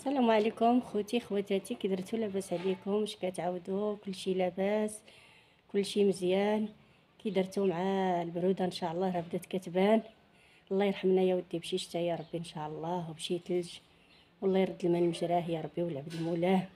السلام عليكم خوتي خواتاتي، كي درتو؟ لاباس عليكم؟ واش كتعاودوا؟ كلشي لاباس؟ كلشي مزيان؟ كي درتو مع البروده؟ ان شاء الله راه بدات كتبان. الله يرحمنا يا ودي بشي شتا يا ربي ان شاء الله، وبشي ثلج، والله يرد الماء لمجراه يا ربي والعبد مولاه.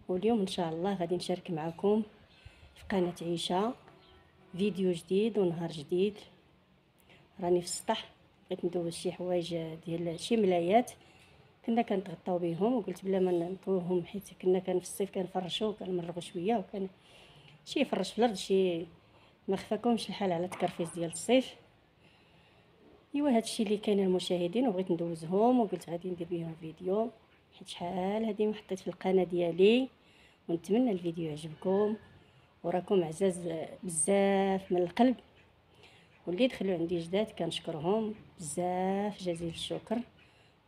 واليوم ان شاء الله غادي نشارك معكم في قناه عيشه فيديو جديد ونهار جديد. راني في السطح، بغيت ندوز شي حوايج ديال شي ملايات كنا كنتغطاو بهم، وقلت بلا ما نطويهم حيت كنا في الصيف كنفرشوا كنمرغوا شويه، وكان شي يفرش في الارض شي ما خفاكمش الحال على التكرفيس ديال الصيف. ايوا هادشي اللي كاين المشاهدين، وبغيت ندوزهم وقلت غادي ندير بهم فيديو حيت شحال هادي ما حطيت في القناه ديالي، ونتمنى الفيديو يعجبكم وراكم عزاز بزاف من القلب. واللي دخلوا عندي جداد كنشكرهم بزاف جزيل الشكر،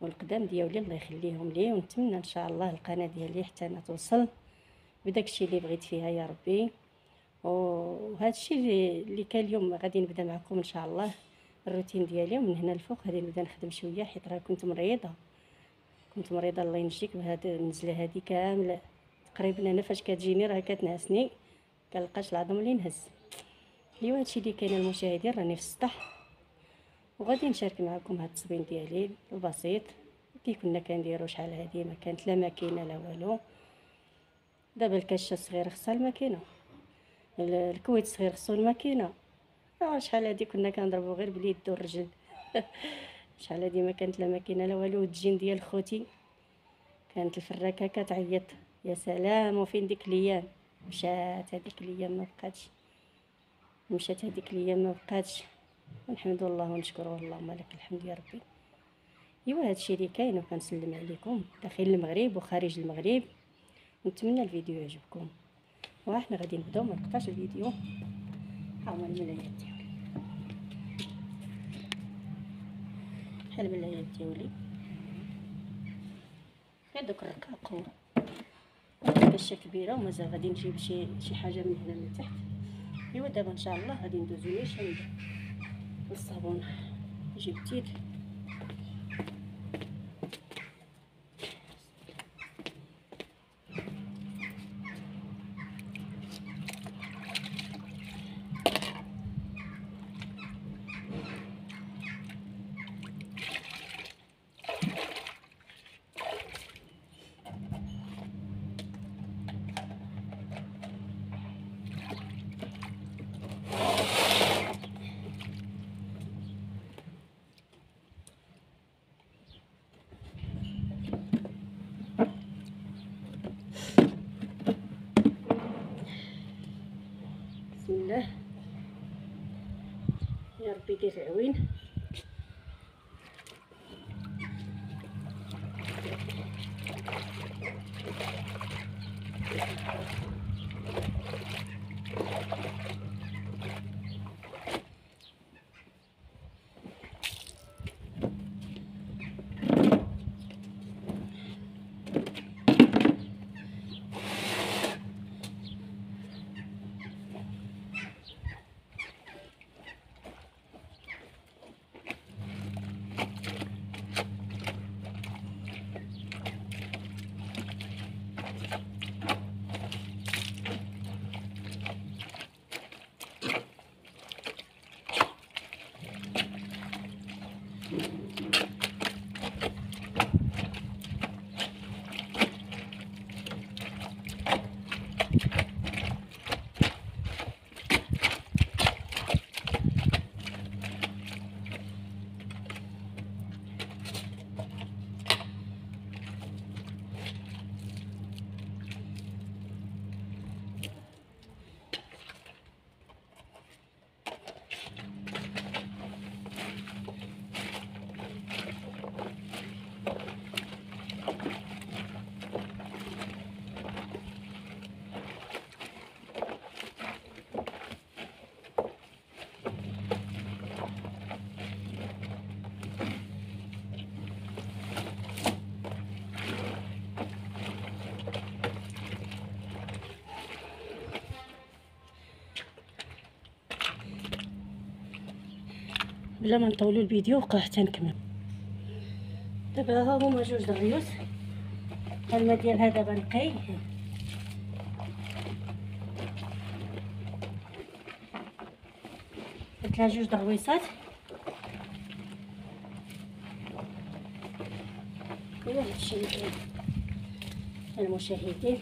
والقدام ديالي الله يخليهم لي، ونتمنى ان شاء الله القناه ديالي حتى انا توصل بداك الشيء اللي بغيت فيها يا ربي. وهذا الشيء اللي كان اليوم غادي نبدا معكم ان شاء الله الروتين ديالي، ومن هنا الفوق غادي نبدا نخدم شويه حيت راه كنت مريضه الله ينجيك بهاد النزله هادي كامله. تقريبا انا فاش كتجيني راه كتنعسني، كنلقاش العظم اللي نهز. ايوا هادشي اللي كاين المشاهدين، راني في السطح وغادي نشارك معكم هاد التصبين ديالي البسيط كي كنا كنديرو شحال هادي. ما كانت لا ماكينه لا والو. دابا الكاشه الصغيره خصها الماكينه، الكويت الصغير خصو الماكينه. شحال هادي كنا كنضربو غير باليد والرجل. شحال هادي ما كانت لا ماكينه لا والو. الدجين ديال خوتي كانت الفراكه كتعيط يا سلام، وفين ديك الايام؟ مشات هذيك الايام ما بقاتش، مشات هذيك الايام ما بقاتش. ونحمد الله ونشكره، اللهم لك الحمد يا ربي. ايوا هادشي اللي كاين، وكنسلم عليكم داخل المغرب وخارج المغرب، نتمنى الفيديو يعجبكم. وحنا غادي نبداو، ما نقطعش الفيديو. ها هما الملايات ديالي، بحال الملايات ديالي هادوك الرقاق. كاشه كبيره ومازال غادي نجيب شي حاجه من هنا من تحت. ايوا دابا ان شاء الله غادي ندوزو نيشان والصابون. نجيب التيل بسم الله يا ربي يدير العوين. بلا ما نطولوا الفيديو بقى حتى نكمل. دابا ها هما جوج دغيوس الماء ديالها دابا نقي. درت لها 2 درويصات. ايوا هادشي مزيان المشاهدين.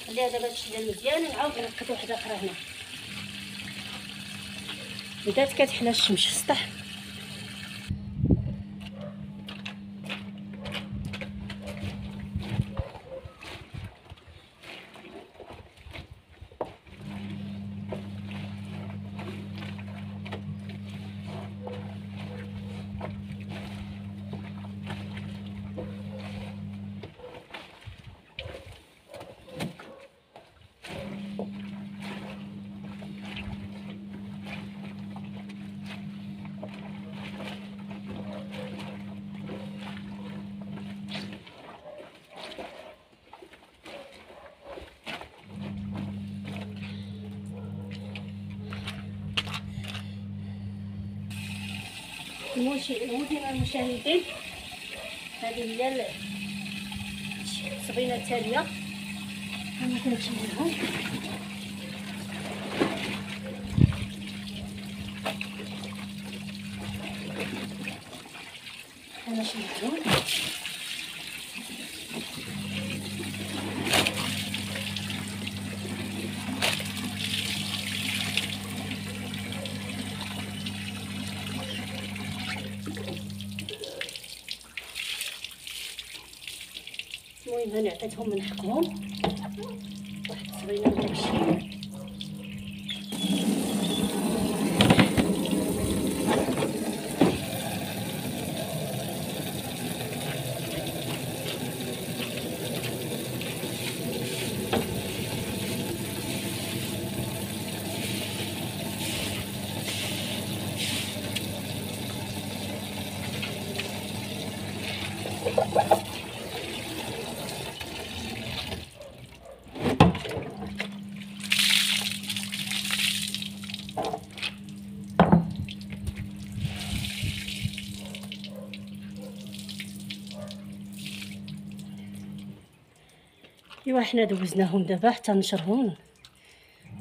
خليها دابا تشلل مزيان ونعاود نقد وحده اخرى هنا. بدات كتحلى الشمس في السطح. المشاهدين، هذه هي الصبينه التاليه. انا كنشيلها. انا شيلتهم. المهم انا عطيتهم من حقهم. واحد الصبينه داكشي. ايوا حنا دوزناهم دابا حتى نشرهم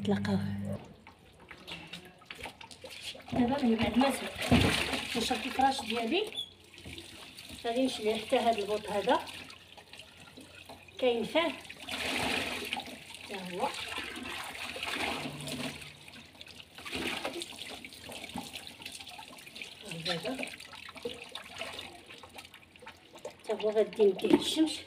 نتلاقاو. دابا من بعد ما نشرت الفراش ديالي غادي نشري حتى هاد البوط هذا كاين فيه ها هو. هذا حتى هو غادي نديه الشمس.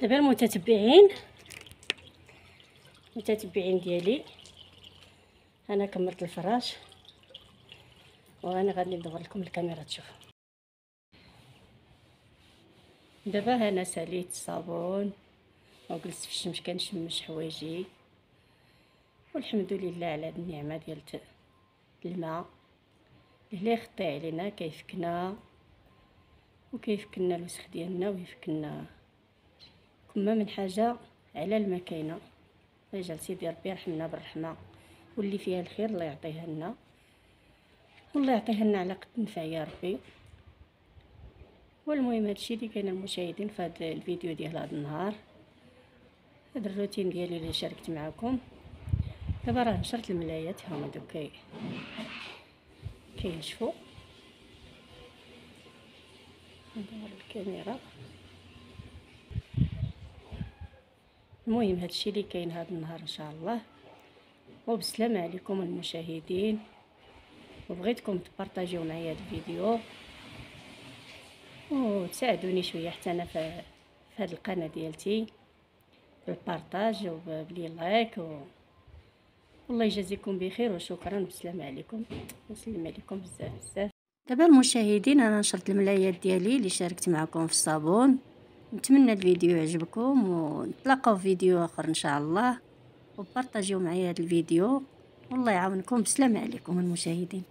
دابا المتتبعين ديالي، انا كملت الفراش وانا غادي ندور لكم الكاميرا تشوفوا. دابا انا ساليت الصابون وجلست في الشمس كنشمش حوايجي والحمد لله على هاد النعمه ديال الماء اللي يخطي علينا، كيفكنا وكيفكنا الوسخ ديالنا ويفكنا كما من حاجه على الماء كاينه. يجعل سيدي ربي يرحمنا بالرحمه، واللي فيها الخير الله يعطيها لنا، والله يعطيها لنا على قد نفع يا ربي. والمهم هادشي اللي كاين المشاهدين في هذا الفيديو ديال هذا النهار، هذا الروتين ديالي اللي شاركت معكم. دابا راه نشرت الملايات، هما دوك كينشفوا. ندور الكاميرا. المهم هادشي اللي كاين هذا النهار ان شاء الله. وبسلامة عليكم المشاهدين، وبغيتكم تبارطاجيو معايا هذا الفيديو وتساعدوني شويه حتى انا في هذه القناه ديالتي بالبارطاج وبلي لايك والله يجازيكم بخير وشكرا. بسلامة عليكم، نسلم عليكم بزاف بزاف. دابا المشاهدين انا نشرت الملايات ديالي اللي شاركت معكم في الصابون. نتمنى الفيديو يعجبكم، ونتلاقاو في فيديو اخر ان شاء الله، وبارطاجيو معايا هذا الفيديو. والله يعاونكم. بسلامة عليكم المشاهدين.